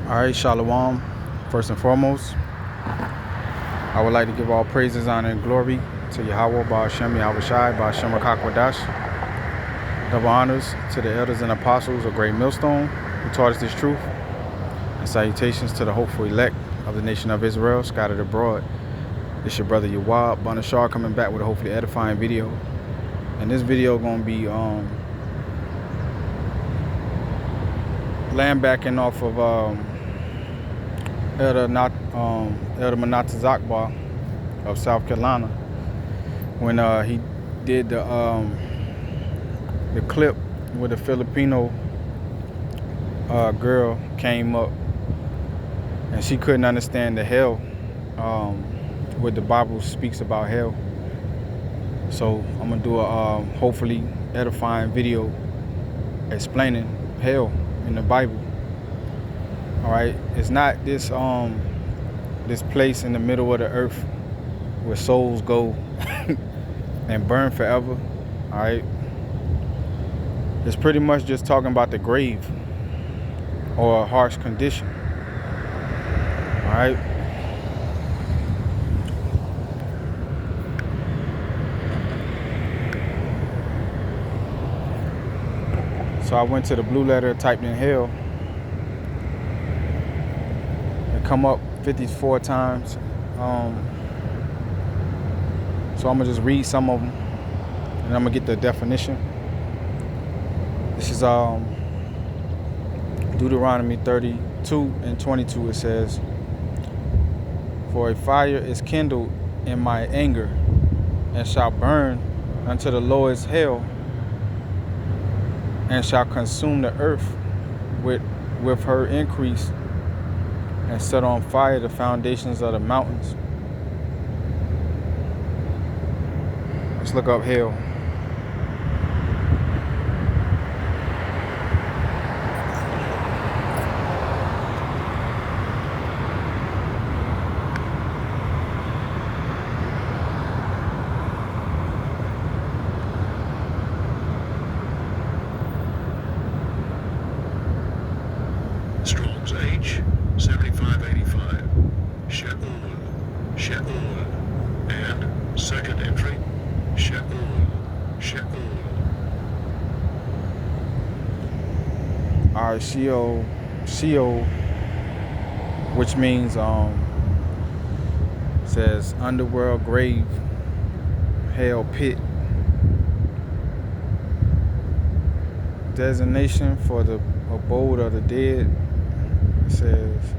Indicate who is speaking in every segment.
Speaker 1: Alright, Shalom. First and foremost, I would like to give all praises, honor, and glory to Yahweh, Ba'ashem, Yahweh Shai, Ba'ashem, Rakakwadash. Double honors to the elders and apostles of Great Millstone who taught us this truth. And salutations to the hopeful elect of the nation of Israel, scattered abroad. It's your brother Yawab Banashar coming back with a hopefully edifying video. And this video going to be landbacking off of Elder Manatazakbar of South Carolina when he did the clip where the Filipino girl came up and she couldn't understand the hell what the Bible speaks about hell. So I'm gonna do a hopefully edifying video explaining hell in the Bible. All right, it's not this this place in the middle of the earth where souls go and burn forever. All right, it's pretty much just talking about the grave or a harsh condition. All right. So I went to the blue letter, typed in hell. It come up 54 times. So I'm gonna just read some of them and I'm gonna get the definition. This is Deuteronomy 32 and 22. It says, "For a fire is kindled in my anger and shall burn unto the lowest hell, and shall consume the earth with her increase, and set on fire the foundations of the mountains." Let's look up hell.
Speaker 2: Strong's H 7585. Sheol, and second entry, Sheol.
Speaker 1: Alright, Sheol, which means says underworld, grave, hell, pit. Designation for the abode of the dead. It says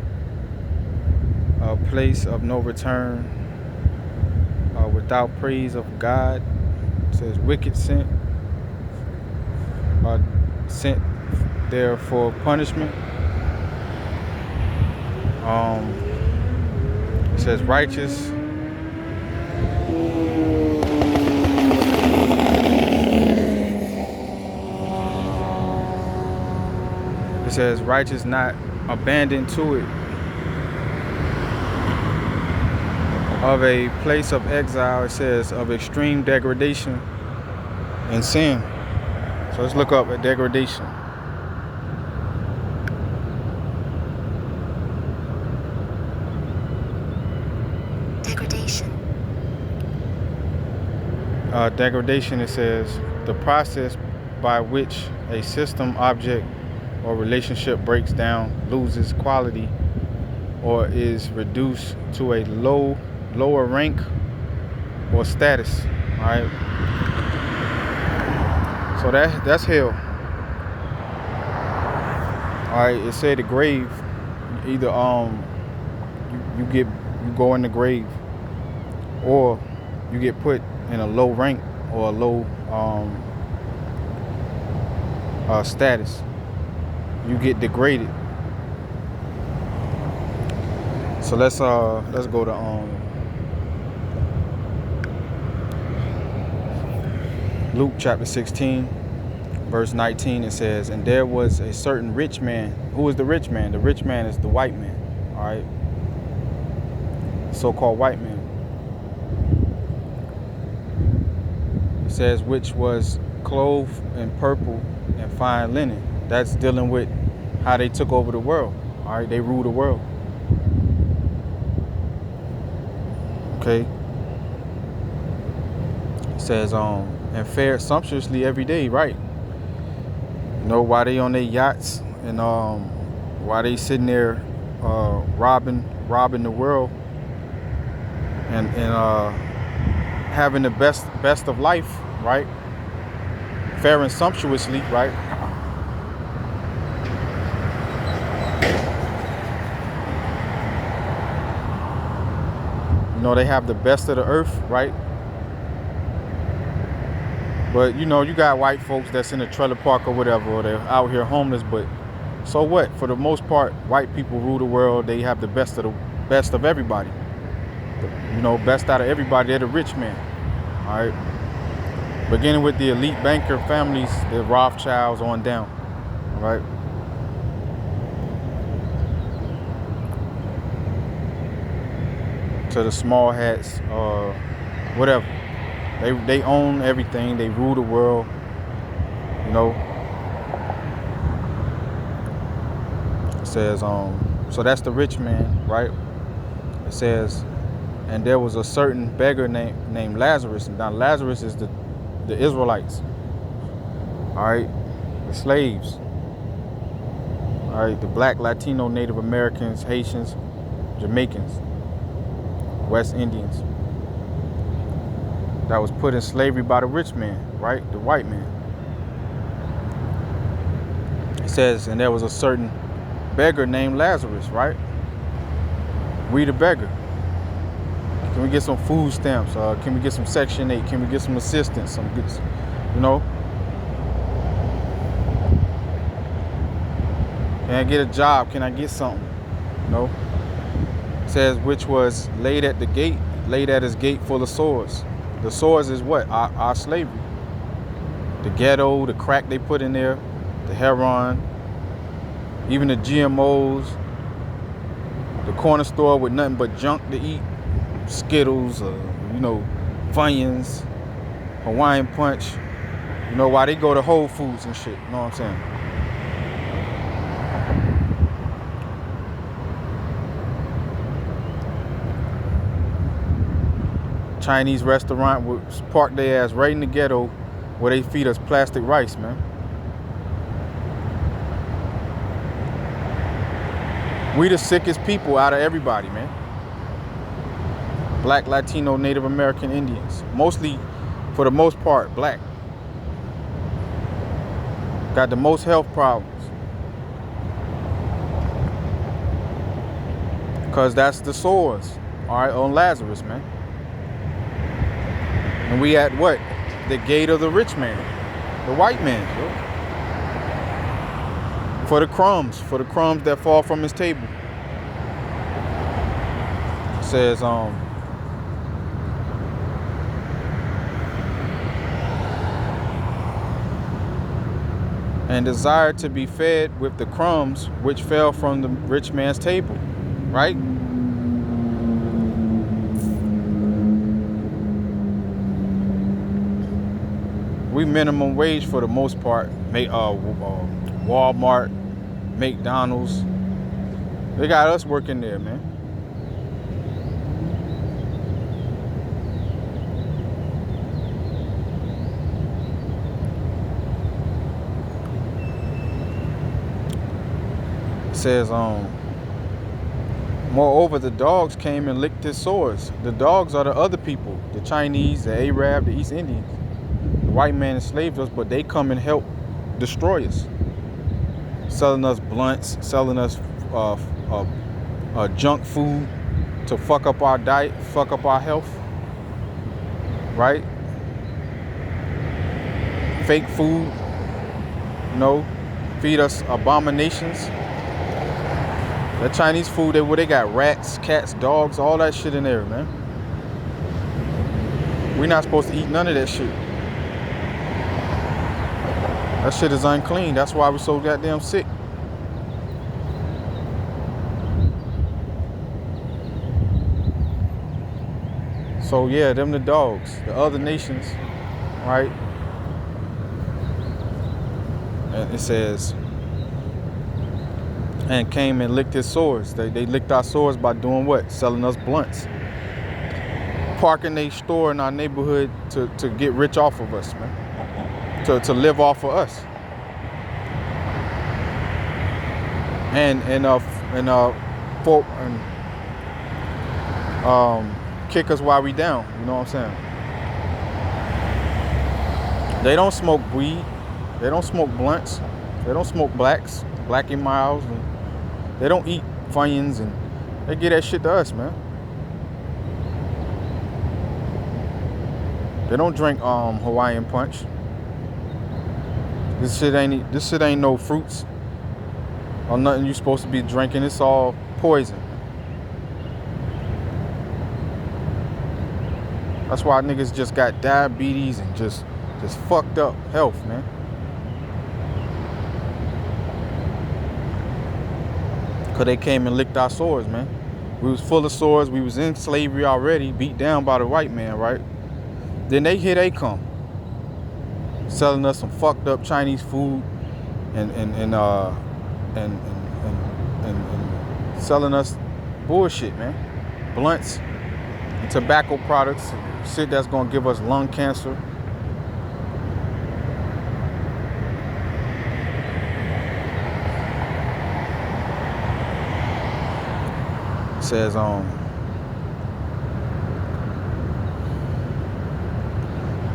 Speaker 1: a place of no return, without praise of God. It says wicked sent there for punishment. It says righteous. It says righteous not abandoned to it, of a place of exile. It says of extreme degradation and sin. So let's look up at degradation. Degradation, it says the process by which a system, object, or relationship breaks down, loses quality, or is reduced to a lower rank or status. All right. So that's hell. All right. It said the grave. Either you go in the grave, or you get put in a low rank or a low status. You get degraded. So let's go to Luke chapter 16, verse 19. It says, "And there was a certain rich man." Who is the rich man? The rich man is the white man. All right, so-called white man. It says, "Which was clothed in purple and fine linen." That's dealing with how they took over the world. All right, they rule the world. Okay. It says and fared sumptuously every day, right? You know, while they on their yachts and while they sitting there robbing the world and having the best of life, right? Faring sumptuously, right? You know, they have the best of the earth, right? But you know, you got white folks that's in a trailer park or whatever, or they're out here homeless, but so what? For the most part, white people rule the world. They have the best of everybody. You know, best out of everybody. They're the rich man. All right. Beginning with the elite banker families, the Rothschilds on down. All right. To the small hats, whatever. They own everything. They rule the world. You know. It says so that's the rich man, right? It says, and there was a certain beggar named Lazarus. Now Lazarus is the Israelites. All right, the slaves. All right, the black, Latino, Native Americans, Haitians, Jamaicans, West Indians. That was put in slavery by the rich man, right? The white man. It says, and there was a certain beggar named Lazarus, right? We the beggar. Can we get some food stamps? Can we get some Section 8? Can we get some assistance? Some good, you know? Can I get a job? Can I get something? You know? It says, which was laid at his gate full of swords. The swords is what? Our slavery. The ghetto, the crack they put in there, the heroin, even the GMOs, the corner store with nothing but junk to eat, Skittles, you know, Funyuns, Hawaiian Punch. You know, why they go to Whole Foods and shit. You know what I'm saying? Chinese restaurant was parked their ass right in the ghetto where they feed us plastic rice, man. We the sickest people out of everybody, man. Black, Latino, Native American, Indians. Mostly, for the most part, black. Got the most health problems. Because that's the sores, all right, on Lazarus, man. And we at what? The gate of the rich man, the white man, bro. For the crumbs that fall from his table. It says, and desired to be fed with the crumbs which fell from the rich man's table, right? We minimum wage for the most part. Walmart, McDonald's. They got us working there, man. It says, moreover, the dogs came and licked his sores. The dogs are the other people, the Chinese, the Arab, the East Indians. The white man enslaved us, but they come and help destroy us. Selling us blunts, selling us junk food to fuck up our diet, fuck up our health, right? Fake food, you know, feed us abominations. That Chinese food, they got rats, cats, dogs, all that shit in there, man. We're not supposed to eat none of that shit. That shit is unclean. That's why we're so goddamn sick. So yeah, them the dogs. The other nations, right? And it says, and came and licked his sores. They licked our sores by doing what? Selling us blunts. Parking a store in our neighborhood to get rich off of us, man. To live off of us. And kick us while we down. You know what I'm saying? They don't smoke weed. They don't smoke blunts. They don't smoke blacks, Black and Miles. And they don't eat Funyuns, and they give that shit to us, man. They don't drink Hawaiian Punch. This shit ain't no fruits or nothing you supposed to be drinking. It's all poison. That's why niggas just got diabetes and just fucked up health, man. Cause they came and licked our sores, man. We was full of sores. We was in slavery already, beat down by the white man, right? Then here they come, selling us some fucked up Chinese food, and selling us bullshit, man. Blunts, and tobacco products, shit that's gonna give us lung cancer. It says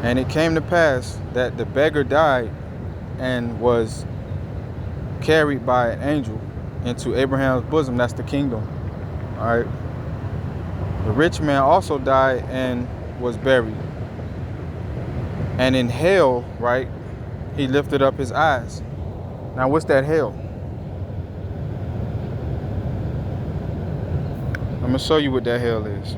Speaker 1: and it came to pass that the beggar died and was carried by an angel into Abraham's bosom. That's the kingdom. All right. The rich man also died and was buried. And in hell, right, he lifted up his eyes. Now, what's that hell? I'm going to show you what that hell is.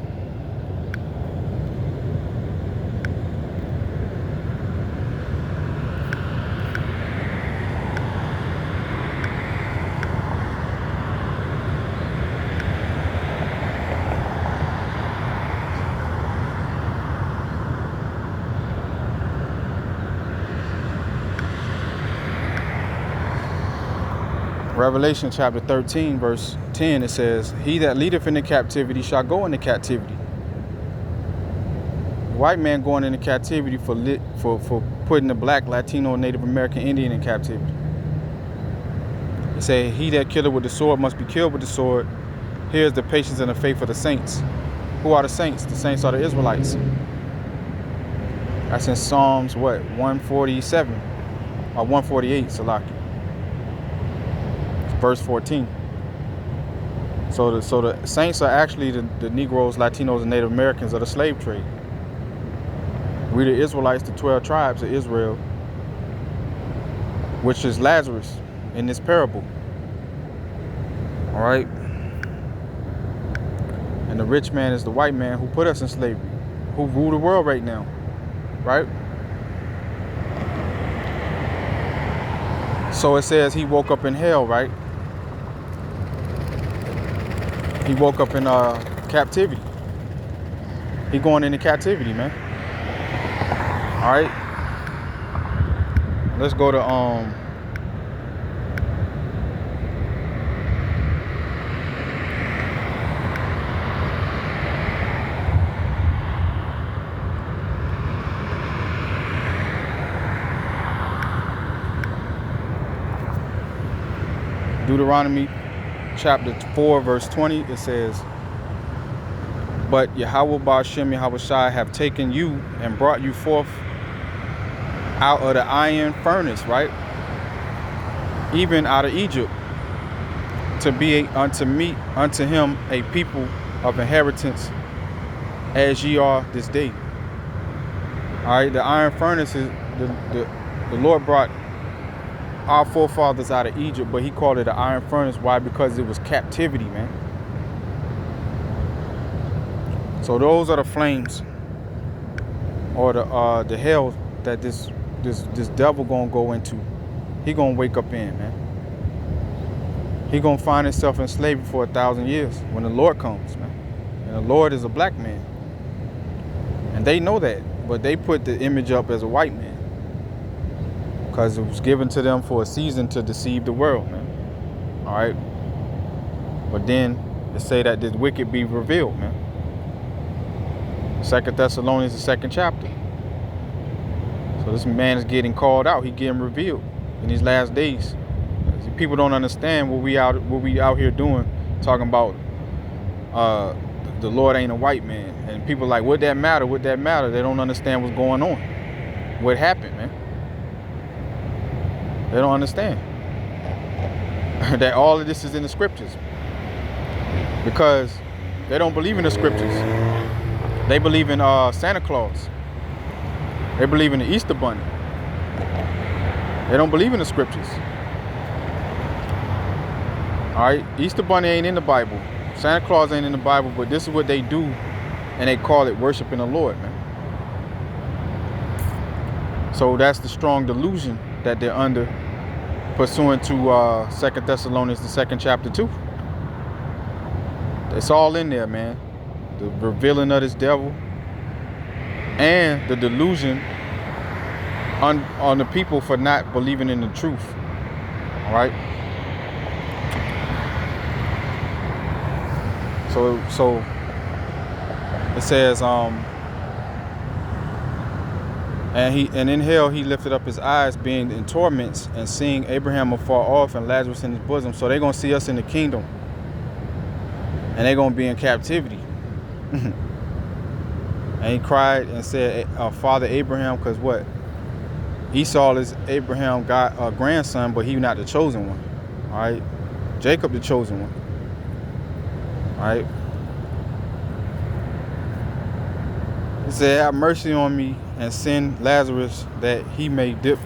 Speaker 1: Revelation chapter 13, verse 10, it says, "He that leadeth into captivity shall go into captivity." The white man going into captivity for putting the black, Latino, Native American Indian in captivity. It said, "He that killeth with the sword must be killed with the sword. Here's the patience and the faith of the saints." Who are the saints? The saints are the Israelites. That's in Psalms, what, 147 or 148, Salaki. Verse 14. So the saints are actually the Negroes, Latinos, and Native Americans of the slave trade. We the Israelites, the 12 tribes of Israel, which is Lazarus in this parable. All right. And the rich man is the white man who put us in slavery, who rule the world right now, right? So it says he woke up in hell, right? He woke up in captivity. He going into captivity, man. All right. Let's go to Deuteronomy chapter 4, verse 20. It says, "But Yahweh Ba'ashem Yahweh Shai have taken you and brought you forth out of the iron furnace," right? "Even out of Egypt, to be unto him a people of inheritance, as ye are this day." All right, the iron furnace is the Lord brought our forefathers out of Egypt, but he called it an iron furnace. Why? Because it was captivity, man. So those are the flames, or the hell that this devil gonna go into. He gonna wake up in, man. He gonna find himself in slavery for 1,000 years when the Lord comes, man. And the Lord is a black man, and they know that, but they put the image up as a white man, because it was given to them for a season to deceive the world, man. All right. But then it say that this wicked be revealed, man. 2 Thessalonians, the 2nd chapter. So this man is getting called out. He getting revealed in these last days. People don't understand what we out here doing, talking about the Lord ain't a white man. And people like, what that matter? What that matter? They don't understand what's going on. What happened, man? They don't understand that all of this is in the scriptures, because they don't believe in the scriptures. They believe in Santa Claus. They believe in the Easter Bunny. They don't believe in the scriptures. All right, Easter Bunny ain't in the Bible. Santa Claus ain't in the Bible, but this is what they do, and they call it worshiping the Lord, man. So that's the strong delusion that they're under, pursuant to 2 Thessalonians, the 2nd chapter 2. It's all in there, man. The revealing of this devil and the delusion on the people for not believing in the truth. All right. So it says, and in hell he lifted up his eyes, being in torments, and seeing Abraham afar off and Lazarus in his bosom. So they're gonna see us in the kingdom, and they're gonna be in captivity. And he cried and said, Father Abraham, because what? Esau is Abraham grandson, but he not the chosen one. All right, Jacob the chosen one. All right. He said, have mercy on me and send Lazarus that he may dip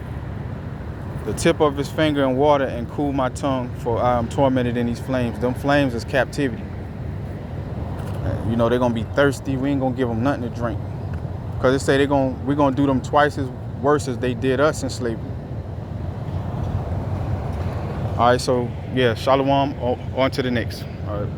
Speaker 1: the tip of his finger in water and cool my tongue, for I am tormented in these flames. Them flames is captivity. You know, they're going to be thirsty. We ain't going to give them nothing to drink, because they say we're going to do them twice as worse as they did us in slavery. All right, so yeah, shalom, on to the next. All right.